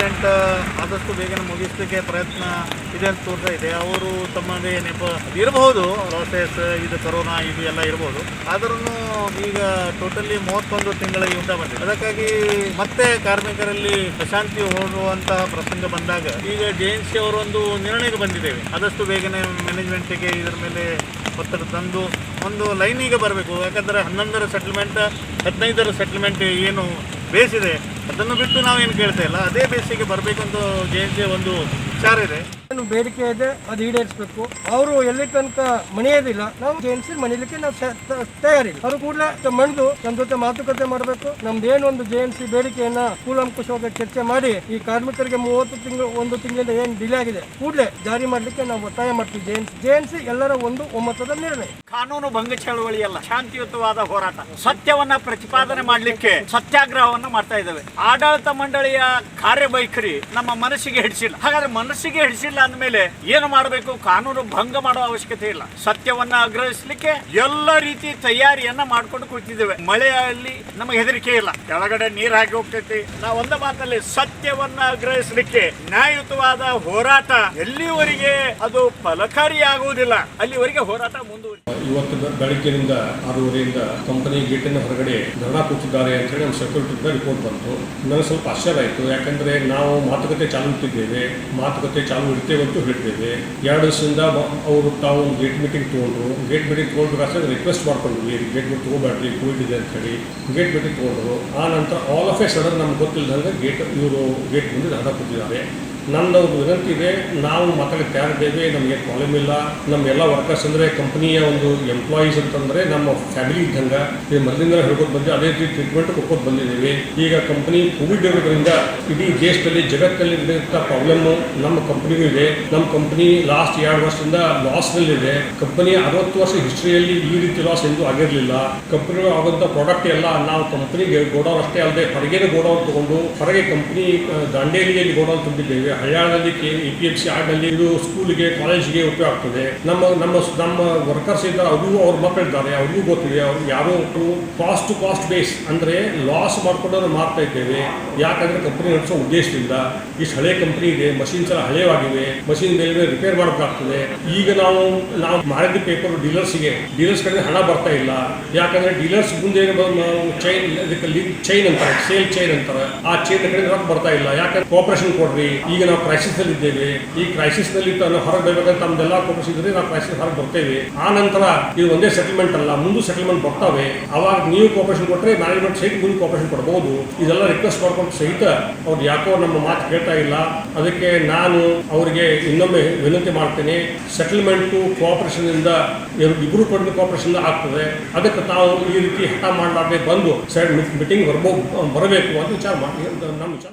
Agreement ಆದಷ್ಟು ಬೇಗನೆ ಮುಗಿಸಲಿಕ್ಕೆ ಪ್ರಯತ್ನ ಇದೆ ಅಂತ ತೋರ್ತಾ ಇದೆ. ಅವರು ತಮ್ಮದೇ ನೆಪ ಇರಬಹುದು, ಪ್ರೋಸೆಸ್ ಇದು ಕೊರೋನಾ ಇದು ಎಲ್ಲ ಇರಬಹುದು. ಆದ್ರೂ ಈಗ ಟೋಟಲಿ 31 ತಿಂಗಳ ಯುದ್ಧ ಬಂದಿದೆ. ಅದಕ್ಕಾಗಿ ಮತ್ತೆ ಕಾರ್ಮಿಕರಲ್ಲಿ ಅಶಾಂತಿ ಹೋಗುವಂತಹ ಪ್ರಸಂಗ ಬಂದಾಗ ಈಗ JNC ಅವರು ಒಂದು ನಿರ್ಣಯಕ್ಕೆ ಬಂದಿದ್ದೇವೆ. ಆದಷ್ಟು ಬೇಗನೆ ಮ್ಯಾನೇಜ್ಮೆಂಟಿಗೆ ಇದರ ಮೇಲೆ ಒತ್ತಡ ತಂದು ಒಂದು ಲೈನಿಗೆ ಬರಬೇಕು. ಯಾಕಂದರೆ 11ರ ಸೆಟಲ್ಮೆಂಟ್ 15ರ ಸೆಟಲ್ಮೆಂಟ್ ಏನು ಬೇಸಿದೆ ಅದನ್ನು ಬಿಟ್ಟು ನಾವೇನು ಕೇಳ್ತಾ ಇಲ್ಲ, ಅದೇ ಬೇಸಿಗೆ ಬರಬೇಕಂತ JNC ಒಂದು ವಿಚಾರ ಇದೆ. ಬೇಡಿಕೆ ಇದೆ, ಅದು ಈಡೇರಿಸಬೇಕು. ಅವರು ಎಲ್ಲಿ ತನಕ ಮಣಿಯೋದಿಲ್ಲ, ನಾವು JNC ಮಣಿಲಿಕ್ಕೆ ನಾವು ತಯಾರಿಲ್ಲ. ಅವರು ಕೂಡಲೇ ಮಣಿದು ನಮ್ಮ ಜೊತೆ ಮಾತುಕತೆ ಮಾಡಬೇಕು. ನಮ್ದೇನು ಒಂದು JNC ಬೇಡಿಕೆಯನ್ನ ಕೂಲಂಕುಷವಾಗಿ ಚರ್ಚೆ ಮಾಡಿ ಈ ಕಾರ್ಮಿಕರಿಗೆ 1 ತಿಂಗಳಿಂದ ಏನು ಡಿಲೇ ಆಗಿದೆ ಕೂಡಲೇ ಜಾರಿ ಮಾಡಲಿಕ್ಕೆ ನಾವು ಒತ್ತಾಯ ಮಾಡ್ತೀವಿ. JNC ಎಲ್ಲರ ಒಂದು ಒಮ್ಮತದ ನಿರ್ಣಯ. ಕಾನೂನು ಭಂಗ ಚಳವಳಿಯಲ್ಲ, ಶಾಂತಿಯುತವಾದ ಹೋರಾಟ. ಸತ್ಯವನ್ನ ಪ್ರತಿಪಾದನೆ ಮಾಡಲಿಕ್ಕೆ ಸತ್ಯಾಗ್ರಹವನ್ನ ಮಾಡ್ತಾ ಇದ್ದೇವೆ. ಆಡಳಿತ ಮಂಡಳಿಯ ಕಾರ್ಯವೈಖರಿ ನಮ್ಮ ಮನಸ್ಸಿಗೆ ಹಿಡಿಸಿಲ್ಲ. ಹಾಗಾದ್ರೆ ಮನಸ್ಸಿಗೆ ಹಿಡಿಸಿಲ್ಲ ಅಂದಮೇಲೆ ಏನು ಮಾಡಬೇಕು? ಕಾನೂನು ಭಂಗ ಮಾಡುವ ಅವಶ್ಯಕತೆ ಇಲ್ಲ. ಸತ್ಯವನ್ನ ಆಗ್ರಹಿಸಲಿಕ್ಕೆ ಎಲ್ಲ ರೀತಿ ತಯಾರಿಯನ್ನ ಮಾಡ್ಕೊಂಡು ಕೂತಿದ್ದೇವೆ. ಮಳೆಯಲ್ಲಿ ನಮಗೆ ಹೆದರಿಕೆ ಇಲ್ಲ, ಕೆಳಗಡೆ ನೀರು ಹಾಕಿ ಹೋಗ್ತೈತಿ. ನಾವು ಒಂದ ಮಾತಲ್ಲಿ ಸತ್ಯವನ್ನ ಆಗ್ರಹಿಸಲಿಕ್ಕೆ ನ್ಯಾಯಯುತವಾದ ಹೋರಾಟ ಎಲ್ಲಿವರೆಗೆ ಅದು ಫಲಕಾರಿಯಾಗುವುದಿಲ್ಲ ಅಲ್ಲಿವರೆಗೆ ಹೋರಾಟ ಮುಂದುವರಿ. ಇವತ್ತು ಬೆಳಗ್ಗೆಯಿಂದ 6:30ರಿಂದ ಕಂಪನಿ ಗೇಟಿನ ಹೊರಗಡೆ ಧರಣ ಕೂತಿದ್ದಾರೆ ಅಂತ ಹೇಳಿ ನಮ್ಮ ಸೆಕ್ಯೂರಿಟಿಯಿಂದ ರಿಪೋರ್ಟ್ ಬಂತು. ನನಗೆ ಸ್ವಲ್ಪ ಆಶ್ಚರ್ಯ ಆಯಿತು. ಯಾಕಂದರೆ ನಾವು ಮಾತುಕತೆ ಚಾಲು ಇಟ್ಟಿದ್ದೇವೆ, ಮಾತುಕತೆ ಚಾಲು ಇಡ್ತೇವೆ ಅಂತ ಹೇಳಿದ್ದೇವೆ. 2 ದಿವಸದಿಂದ ಅವರು ತಾವು ಒಂದು ಗೇಟ್ ಮೀಟಿಂಗ್ ತೊಗೊಂಡ್ರು. ಗೇಟ್ ಮೀಟಿಂಗ್ ತೊಗೊಂಡ್ಬೇಕಾದ್ರೆ ರಿಕ್ವೆಸ್ಟ್ ಮಾಡ್ಕೊಂಡ್ವಿ, ಗೇಟ್ ಮೀಟಿಂಗ್ ತೊಗೋಬೇಡ್ರಿ, ಕೋವಿಡ್ ಇದೆ ಅಂತ ಹೇಳಿ ಗೇಟ್ ಮೀಟಿಂಗ್ ತೊಗೊಂಡ್ರು. ಆ ನಂತರ ಆಲ್ ಆಫ್ ಎ ಸಡನ್ ನಮ್ಗೆ ಗೊತ್ತಿಲ್ಲದಂಗೆ ಇವರು ಗೇಟ್ ಮುಂದೆ ಧರಣ ಕೂತಿದ್ದಾರೆ. ನಮ್ಮದು ಒಂದು ವಿನಂತಿ ಇದೆ, ನಾವು ಮಾತಾಡಕ್ಕೆ ತಯಾರಿದ್ದೇವೆ, ನಮಗೆ ಪ್ರಾಬ್ಲಮ್ ಇಲ್ಲ. ನಮ್ಮ ಎಲ್ಲ ವರ್ಕರ್ಸ್ ಅಂದರೆ ಕಂಪನಿಯ ಒಂದು ಎಂಪ್ಲಾಯೀಸ್ ಅಂತಂದರೆ ನಮ್ಮ ಫ್ಯಾಮಿಲಿ ಇದ್ದಂಗೆ ಇದು ಮೊದಲಿಂದ ಹೇಳ್ಕೊತ ಬಂದು ಅದೇ ರೀತಿ ಟ್ರೀಟ್ಮೆಂಟ್ ಕೊಟ್ಕೊತ ಬಂದಿದ್ದೀವಿ. ಈಗ ಕಂಪನಿ ಕೋವಿಡ್ ಇರೋದ್ರಿಂದ ಇಡೀ ದೇಶದಲ್ಲಿ ಜಗತ್ತಲ್ಲಿ ಇರುವಂಥ ಪ್ರಾಬ್ಲಮ್ಮು ನಮ್ಮ ಕಂಪನಿಗೂ ಇದೆ. ನಮ್ಮ ಕಂಪನಿ ಲಾಸ್ಟ್ 2 ವರ್ಷದಿಂದ ಲಾಸ್ನಲ್ಲಿದೆ. ಕಂಪನಿ 60 ವರ್ಷ ಹಿಸ್ಟ್ರಿಯಲ್ಲಿ ಈ ರೀತಿ ಲಾಸ್ ಎಂದೂ ಆಗಿರಲಿಲ್ಲ. ಕಂಪನಿ ಆಗುವಂಥ ಪ್ರಾಡಕ್ಟ್ ಎಲ್ಲ ನಾವು ಕಂಪನಿಗೆ ಗೋಡೌನ್ ಅಷ್ಟೇ ಅಲ್ಲದೆ ಹೊರಗೇನೆ ಗೋಡೌನ್ ತೊಗೊಂಡು ಹೊರಗೆ ಕಂಪನಿ ದಾಂಡೇಲಿಯಲ್ಲಿ ಗೋಡೌನ್ ತುಂಬಿದ್ದೇವೆ. ಹಳ್ಯಾಳದಲ್ಲಿ APMC ಆರ್ಡಲ್ಲಿ ಇದು ಸ್ಕೂಲಿಗೆ ಕಾಲೇಜಿಗೆ ಉಪಯೋಗ ಆಗ್ತದೆ. ನಮ್ಮ ವರ್ಕರ್ಸ್ ಇದ್ದಾರೆ, ಅವ್ರಿಗೂ ಅವ್ರ ಮಕ್ಕಳಿದ್ದಾರೆ, ಅವ್ರಿಗೂ ಗೊತ್ತಿದೆ. ಅವ್ರಿಗೆ ಯಾರೋ ಕಾಸ್ಟ್ ಟು ಕಾಸ್ಟ್ ಬೇಸ್ ಅಂದರೆ ಲಾಸ್ ಮಾಡ್ಕೊಂಡು ಮಾಡ್ತಾ ಇದ್ದೇವೆ. ಯಾಕಂದರೆ ಕಂಪನಿ ನಡೆಸೋ ಉದ್ದೇಶದಿಂದ ಇಷ್ಟು ಹಳೆ ಕಂಪನಿ ಇದೆ, ಮಷೀನ್ಸ್ ಎಲ್ಲ ಹಳೆಯವಾಗಿವೆ, ಮಷೀನ್ ಮೇಲೆ ರಿಪೇರ್ ಮಾಡಬೇಕಾಗ್ತದೆ. ಈಗ ನಾವು ಮಾಡಿದ ಪೇಪರ್ ಡೀಲರ್ಸ್ ಕಡೆ ಹಣ ಬರ್ತಾ ಇಲ್ಲ. ಯಾಕಂದರೆ ಡೀಲರ್ಸ್ ಮುಂದೆ ಚೈನ್ ಅಂತಾರೆ, ಸೇಲ್ ಚೈನ್ ಅಂತಾರೆ, ಆ ಚೈನ್ ಕಡೆ ರೊಕ್ಕ ಬರ್ತಾ ಇಲ್ಲ. ಯಾಕಂದ್ರೆ ಕೋಆಪರೇಷನ್ ಕೊಡ್ರಿ, ಈಗ ನಾವು ಕ್ರೈಸಿಸ್ ಅಲ್ಲಿ ಇದ್ದೇವೆ. ಈ ಕ್ರೈಸಿಸ್ ನಲ್ಲಿ ಹೊರಗೆ ಬರ್ಬೇಕಂತ ನಮ್ದೆಲ್ಲ ಕೋಪರೇಷನ್ ಇದ್ರೆ ನಾವು ಕ್ರೈಸಿಸ್ ಹೊರಗೆ ಬರ್ತೇವೆ. ಆ ನಂತರ ಇದು ಒಂದೇ ಸೆಟಲ್ಮೆಂಟ್ ಅಲ್ಲ, ಮುಂದೆ ಸೆಟಲ್ಮೆಂಟ್ ಬರ್ತವೆ. ಅವಾಗ ನೀವು ಕೋಪರೇಷನ್ ಕೊಟ್ಟರೆ ಮ್ಯಾನೇಜ್ಮೆಂಟ್ ಸಹಿತ ಮುಂದೆ ಕೋಪರೇಷನ್ ಕೊಡ್ಬೋದು. ಇದೆಲ್ಲ ರಿಕ್ವೆಸ್ಟ್ ಮಾಡ್ಕೊಂಡು ಸಹಿತ ಅವ್ರು ಯಾಕೋ ನಮ್ಮ ಮಾತು ಕೇಳ್ತಾ ಇಲ್ಲ. ಅದಕ್ಕೆ ನಾನು ಅವರಿಗೆ ಇನ್ನೊಮ್ಮೆ ವಿನಂತಿ ಮಾಡ್ತೇನೆ, ಸೆಟಲ್ಮೆಂಟು ಕೋಆಪರೇಷನ್ ಇಂದ ಇಬ್ಬರು ಕೊಟ್ಟಿದ್ದ ಕೋಆಪರೇಷನ್ ಆಗ್ತದೆ. ಅದಕ್ಕೆ ತಾವು ಈ ರೀತಿ ಹಠ ಮಾಡಲಾರ್ದೆ ಬಂದು ಮೀಟಿಂಗ್ ಬರಬೇಕು ಅಂತ ವಿಚಾರ ಮಾಡಿ ನಮ್ಮ ವಿಚಾರ.